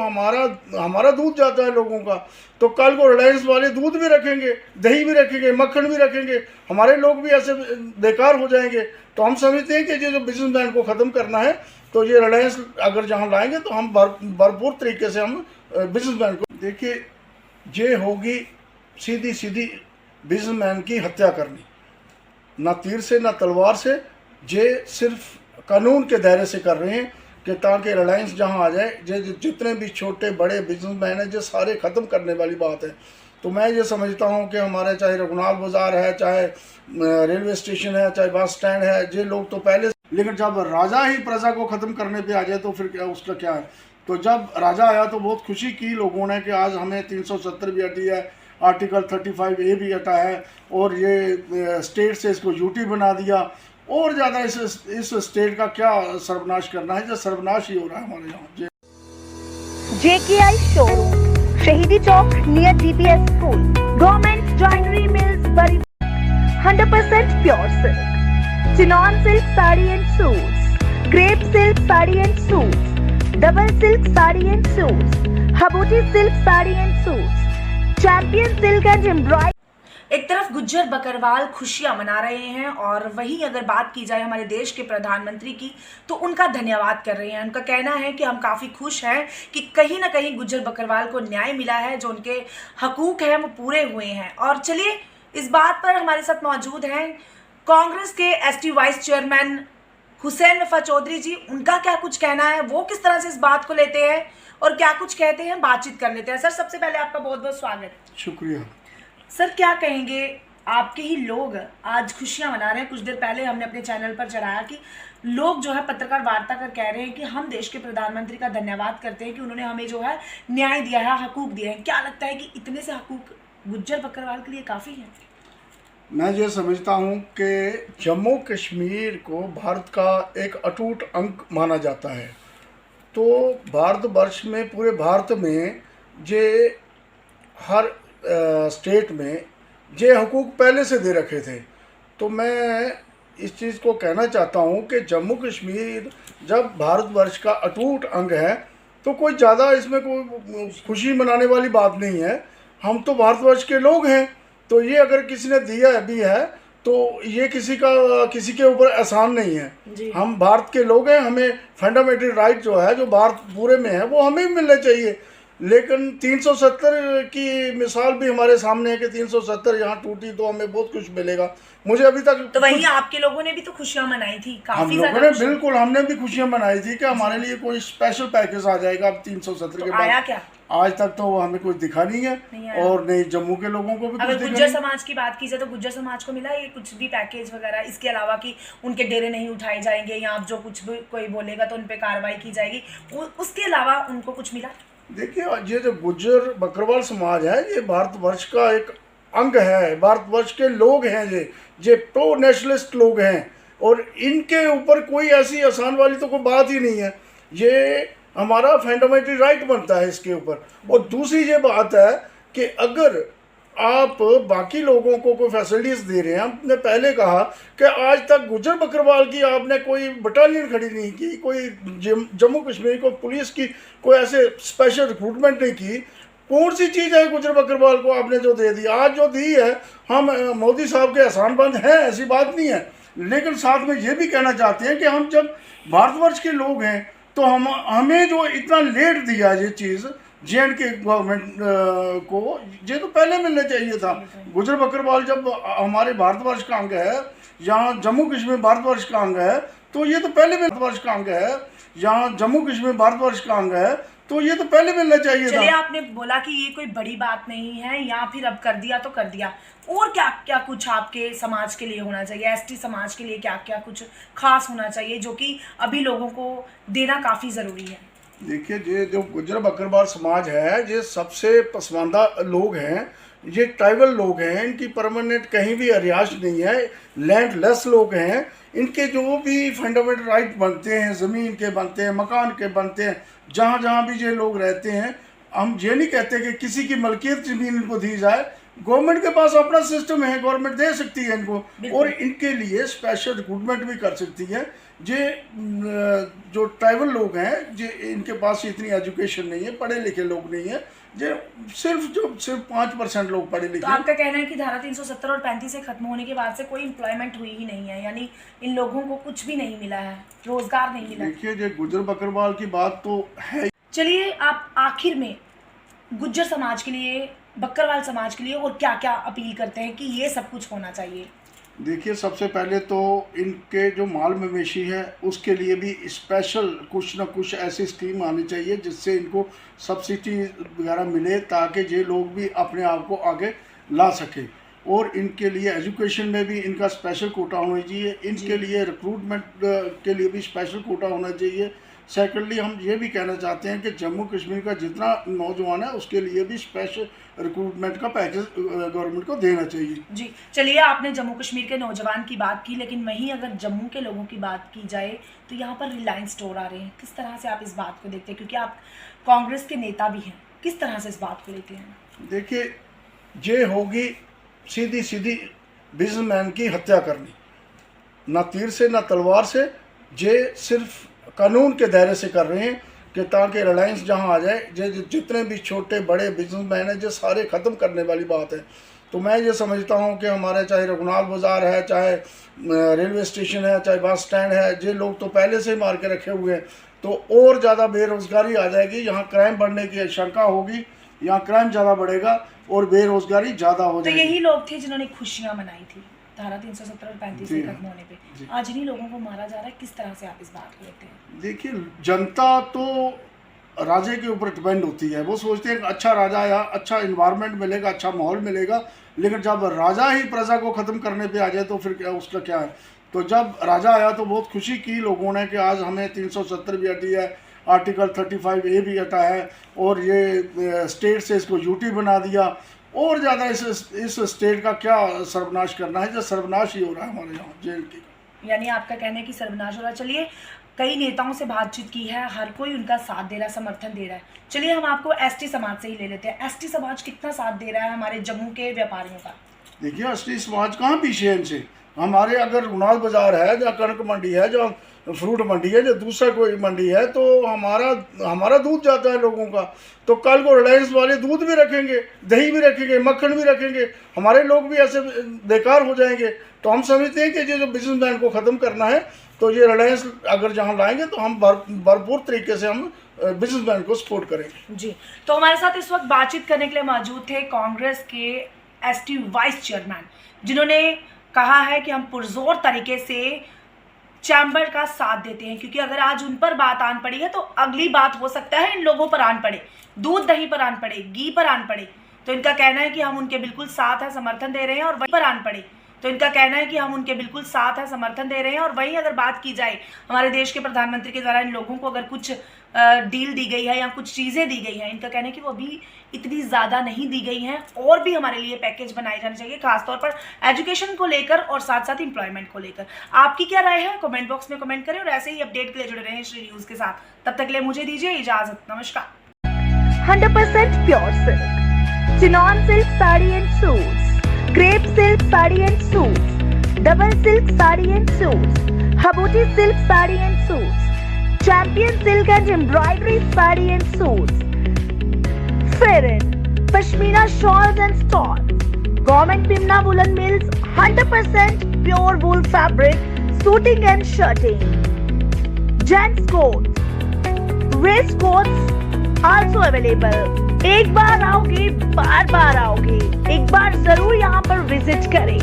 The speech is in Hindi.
हमारा हमारा दूध जाता है लोगों का, तो कल को रिलायंस वाले दूध भी रखेंगे, दही भी रखेंगे, मक्खन भी रखेंगे, हमारे लोग भी ऐसे बेकार हो जाएंगे। तो हम समझते हैं कि ये जो बिजनेसमैन को ख़त्म करना है, तो ये रिलायंस अगर जहाँ लाएंगे तो हम भरपूर तरीके से हम बिजनेसमैन को देखिए, ये होगी सीधी सीधी बिजनेसमैन की हत्या करनी, ना तीर से ना तलवार से। ये सिर्फ कानून के दायरे से कर रहे हैं कि ताकि रिलायंस जहां आ जाए, ये जितने भी छोटे बड़े बिजनेसमैन हैं ये सारे ख़त्म करने वाली बात है। तो मैं ये समझता हूं कि हमारे चाहे रघुनाथ बाज़ार है, चाहे रेलवे स्टेशन है, चाहे बस स्टैंड है, ये लोग तो पहले, लेकिन जब राजा ही प्रजा को ख़त्म करने पे आ जाए तो फिर क्या उसका क्या है। तो जब राजा आया तो बहुत खुशी की लोगों ने कि आज हमें 370 भी हटी है, आर्टिकल 35A भी हटा है, और ये स्टेट से इसको यूटी बना दिया। और ज़्यादा इस स्टेट का क्या सर्वनाश करना है, जो सर्वनाश ही हो रहा है हमारे यहाँ। JKI showroom, Shaheedi Chowk near DPS school, government jewellery mills बरी, 100% pure silk, chinon silk sari and suits, crepe silk sari and suits, double silk sari and suits, habutai silk sari and suits, champion silk and embroidery. एक तरफ गुज्जर बकरवाल खुशियां मना रहे हैं और वहीं अगर बात की जाए हमारे देश के प्रधानमंत्री की, तो उनका धन्यवाद कर रहे हैं। उनका कहना है कि हम काफ़ी खुश हैं कि कहीं ना कहीं गुज्जर बकरवाल को न्याय मिला है, जो उनके हकूक़ हैं वो पूरे हुए हैं। और चलिए, इस बात पर हमारे साथ मौजूद हैं कांग्रेस के ST वाइस चेयरमैन हुसैन वफा चौधरी जी। उनका क्या कुछ कहना है, वो किस तरह से इस बात को लेते हैं और क्या कुछ कहते हैं, बातचीत कर लेते हैं। सर, सबसे पहले आपका बहुत बहुत स्वागत। शुक्रिया सर, क्या कहेंगे, आपके ही लोग आज खुशियां मना रहे हैं। कुछ देर पहले हमने अपने चैनल पर चढ़ाया कि लोग जो है पत्रकार वार्ता कर कह रहे हैं कि हम देश के प्रधानमंत्री का धन्यवाद करते हैं कि उन्होंने हमें जो है न्याय दिया है, हकूक दिए हैं। क्या लगता है कि इतने से हकूक गुज्जर बकरवाल के लिए काफ़ी हैं? मैं ये समझता हूँ कि जम्मू कश्मीर को भारत का एक अटूट अंग माना जाता है। तो भारतवर्ष में, पूरे भारत में ये हर स्टेट में ये हकूक़ पहले से दे रखे थे। तो मैं इस चीज़ को कहना चाहता हूँ कि जम्मू कश्मीर जब भारतवर्ष का अटूट अंग है, तो कोई ज़्यादा इसमें कोई खुशी मनाने वाली बात नहीं है। हम तो भारतवर्ष के लोग हैं, तो ये अगर किसी ने दिया भी है तो ये किसी के ऊपर एहसान नहीं है। हम भारत के लोग हैं, हमें फंडामेंटल राइट जो है, जो भारत पूरे में है, वो हमें मिलने चाहिए। लेकिन 370 की मिसाल भी हमारे सामने है कि 370 यहाँ टूटी तो हमें बहुत कुछ मिलेगा। मुझे अभी तक तो वहीं आपके लोगों ने भी तो खुशियां मनाई थी, काफी हम लोगों ने, बिल्कुल हमने भी खुशियां मनाई थी कि हमारे लिए कोई स्पेशल पैकेज आ जाएगा अब 370 तो के बाद। आया क्या? आज तक तो हमें कुछ दिखा नहीं है, और नहीं जम्मू के लोगों को भी अगर कुछ गुज्जर समाज की बात की जाए तो गुज्जर समाज को मिला ये कुछ भी पैकेज वगैरह, इसके अलावा कि उनके डेरे नहीं उठाए जाएंगे या आप जो कुछ भी कोई बोलेगा तो उन पे कार्रवाई की जाएगी, उसके अलावा उनको कुछ मिला? देखिए, ये जो गुज्जर बकरवाल समाज है, ये भारतवर्ष का एक अंग है, भारतवर्ष के लोग हैं, ये प्रो नेशनलिस्ट लोग हैं, और इनके ऊपर कोई ऐसी आसान वाली तो कोई बात ही नहीं है। ये हमारा फंडामेंटल राइट बनता है इसके ऊपर। और दूसरी ये बात है कि अगर आप बाकी लोगों को कोई फैसिलिटीज दे रहे हैं, हमने पहले कहा कि आज तक गुज्जर बकरवाल की आपने कोई बटालियन खड़ी नहीं की, कोई जम्मू कश्मीर को पुलिस की कोई ऐसे स्पेशल रिक्रूटमेंट नहीं की। कौन सी चीज़ है गुज्जर बकरवाल को आपने जो दे दी, आज जो दी है, हम मोदी साहब के एहसानमंद हैं, ऐसी बात नहीं है। लेकिन साथ में ये भी कहना चाहते हैं कि हम जब भारतवर्ष के लोग हैं तो हमें जो इतना लेट दिया ये चीज़ JNK गवर्नमेंट को, ये तो पहले मिलना चाहिए था। गुज्जर बकरवाल जब हमारे भारतवर्ष का अंग है, यहाँ जम्मू कश्मीर भारतवर्ष का अंग है, तो ये तो पहले भारतवर्ष का अंग है, यहाँ जम्मू कश्मीर भारतवर्ष का अंग है, तो ये तो पहले मिलना चाहिए था। चलिए, आपने बोला कि ये कोई बड़ी बात नहीं है, या फिर अब कर दिया तो कर दिया, और क्या क्या कुछ आपके समाज के लिए होना चाहिए, ST समाज के लिए क्या क्या कुछ खास होना चाहिए जो कि अभी लोगों को देना काफ़ी ज़रूरी है? देखिए, ये जो गुज्जर बकरवाल समाज है, ये सबसे पसमानदा लोग हैं, ये ट्राइबल लोग हैं, इनकी परमानेंट कहीं भी रिहाइश नहीं है, लैंडलेस लोग हैं। इनके जो भी फंडामेंटल राइट बनते हैं, ज़मीन के बनते हैं, मकान के बनते हैं, जहाँ जहाँ भी ये लोग रहते हैं, हम ये नहीं कहते कि किसी की मलकियत ज़मीन इनको दी जाए। गवर्नमेंट के पास अपना सिस्टम है, गवर्नमेंट दे सकती है इनको, और इनके लिए स्पेशल रिक्रूटमेंट भी कर सकती है। जे जो ट्राइबल लोग हैं, जे इनके पास इतनी एजुकेशन नहीं है, पढ़े लिखे लोग नहीं है, जे सिर्फ 5% लोग पढ़े लिखे तो हैं। आपका कहना है कि धारा 370 और 35 से खत्म होने के बाद से कोई एम्प्लॉयमेंट हुई ही नहीं है, यानी इन लोगों को कुछ भी नहीं मिला है, रोजगार नहीं मिला है। देखिए, जो गुज्जर बकरवाल की बात तो है। चलिए, आप आखिर में गुज्जर समाज के लिए, बकरवाल समाज के लिए और क्या क्या अपील करते हैं कि ये सब कुछ होना चाहिए? देखिए, सबसे पहले तो इनके जो माल मवेशी है उसके लिए भी स्पेशल कुछ ना कुछ ऐसी स्कीम आनी चाहिए जिससे इनको सब्सिडी वगैरह मिले, ताकि ये लोग भी अपने आप को आगे ला सके। और इनके लिए एजुकेशन में भी इनका स्पेशल कोटा होना चाहिए, इनके लिए रिक्रूटमेंट के लिए भी स्पेशल कोटा होना चाहिए। सेकेंडली, हम ये भी कहना चाहते हैं कि जम्मू कश्मीर का जितना नौजवान है उसके लिए भी स्पेशल रिक्रूटमेंट का पैकेज गवर्नमेंट को देना चाहिए। जी, चलिए, आपने जम्मू कश्मीर के नौजवान की बात की, लेकिन वहीं अगर जम्मू के लोगों की बात की जाए तो यहाँ पर रिलायंस स्टोर आ रहे हैं। किस तरह से आप इस बात को देखते हैं, क्योंकि आप कांग्रेस के नेता भी हैं, किस तरह से इस बात को लेते हैं? देखिए, ये होगी सीधी सीधी बिजनेसमैन की हत्या करनी, ना तीर से ना तलवार से। ये सिर्फ कानून के दायरे से कर रहे हैं कि ताकि रिलायंस जहां आ जाए, जितने भी छोटे बड़े बिजनेसमैन हैं, ये सारे ख़त्म करने वाली बात है। तो मैं ये समझता हूं कि हमारे चाहे रघुनाथ बाज़ार है, चाहे रेलवे स्टेशन है, चाहे बस स्टैंड है, ये लोग तो पहले से ही मार के रखे हुए हैं। तो और ज़्यादा बेरोज़गारी आ जाएगी, यहाँ क्राइम बढ़ने की आशंका होगी, यहाँ क्राइम ज़्यादा बढ़ेगा और बेरोज़गारी ज़्यादा हो तो जाएगी। यही लोग थे जिन्होंने खुशियाँ मनाई थी धारा 370 और 35 से खत्म होने पे। आज इन्हीं लोगों को मारा जा रहा है, किस तरह से आप इस बात को लेते हैं? देखिए, जनता तो राजे के ऊपर डिपेंड होती है। वो सोचते हैं कि अच्छा राजा आया, अच्छा इन्वायरमेंट मिलेगा, अच्छा माहौल मिलेगा, लेकिन जब राजा ही प्रजा को ख़त्म करने पे आ जाए तो फिर क्या, उसका क्या है। तो जब राजा आया तो बहुत खुशी की लोगों ने कि आज हमें 370 भी हटी है, आर्टिकल 35A भी हटा है, और ये स्टेट से इसको यूटी बना दिया। और ज़्यादा इस स्टेट का क्या सर्वनाश करना है, जो सर्वनाश ही हो रहा है हमारे यहाँ जेल की। यानी आपका कहना है कि सर्वनाश हो रहा है। चलिए, कई नेताओं से बातचीत की है, हर कोई उनका साथ दे रहा है, समर्थन दे रहा है। चलिए, हम आपको एसटी समाज से ही ले लेते हैं। एसटी समाज कितना साथ दे रहा है हमारे जम्मू के व्यापारियों का? देखिए, एसटी समाज कहाँ पीछे है इनसे। हमारे अगर रघुनाथ बाज़ार है, जहाँ कणक मंडी है, जो फ्रूट मंडी है, जो दूसरा कोई मंडी है, तो हमारा दूध जाता है लोगों का। तो कल को रिलायंस वाले दूध भी रखेंगे, दही भी रखेंगे, मक्खन भी रखेंगे, हमारे लोग भी ऐसे बेकार हो जाएंगे। तो हम समझते हैं कि ये जो बिजनेसमैन को ख़त्म करना है, तो ये रिलायंस अगर जहाँ लाएंगे तो हम भरपूर तरीके से हम बिजनेसमैन को सपोर्ट करेंगे। जी, तो हमारे साथ इस वक्त बातचीत करने के लिए मौजूद थे कांग्रेस के एसटी वाइस चेयरमैन, जिन्होंने कहा है कि हम पुरजोर तरीके से चैम्बर का साथ देते हैं, क्योंकि अगर आज उन पर बात आन पड़ी है तो अगली बात हो सकता है इन लोगों पर आन पड़े, दूध दही पर आन पड़े, घी पर आन पड़े। तो इनका कहना है कि हम उनके बिल्कुल साथ है, समर्थन दे रहे हैं, और वहीं पर आन पड़े। तो इनका कहना है कि हम उनके बिल्कुल साथ है, समर्थन दे रहे हैं। और वहीं अगर बात की जाए हमारे देश के प्रधानमंत्री के द्वारा इन लोगों को अगर कुछ डील दी गई है या कुछ चीज़ें दी गई हैं, इनका कहना है कि वो अभी इतनी ज़्यादा नहीं दी गई हैं, और भी हमारे लिए पैकेज बनाए जाने चाहिए, खासतौर पर एजुकेशन को लेकर और साथ साथ एम्प्लॉयमेंट को लेकर। आपकी क्या राय है, कमेंट बॉक्स में कमेंट करें, और ऐसे ही अपडेट के लिए जुड़े रहें श्री न्यूज़ के साथ। तब तक के लिए मुझे दीजिए इजाज़त, नमस्कार। 100% pure silk. Chinon silk saree and suits. Crepe silk saree and suits. Double silk saree and suits. Habuti silk saree and suits. Champion silk and embroidery saree and suits. Farron, Pashmina shawls and stores. Government Pimna woolen mills, 100% pure wool fabric, suiting and shirting. Gents coats, waist coats also available. एक बार आओगे, बार बार आओगे, एक बार जरूर यहाँ पर विजिट करें।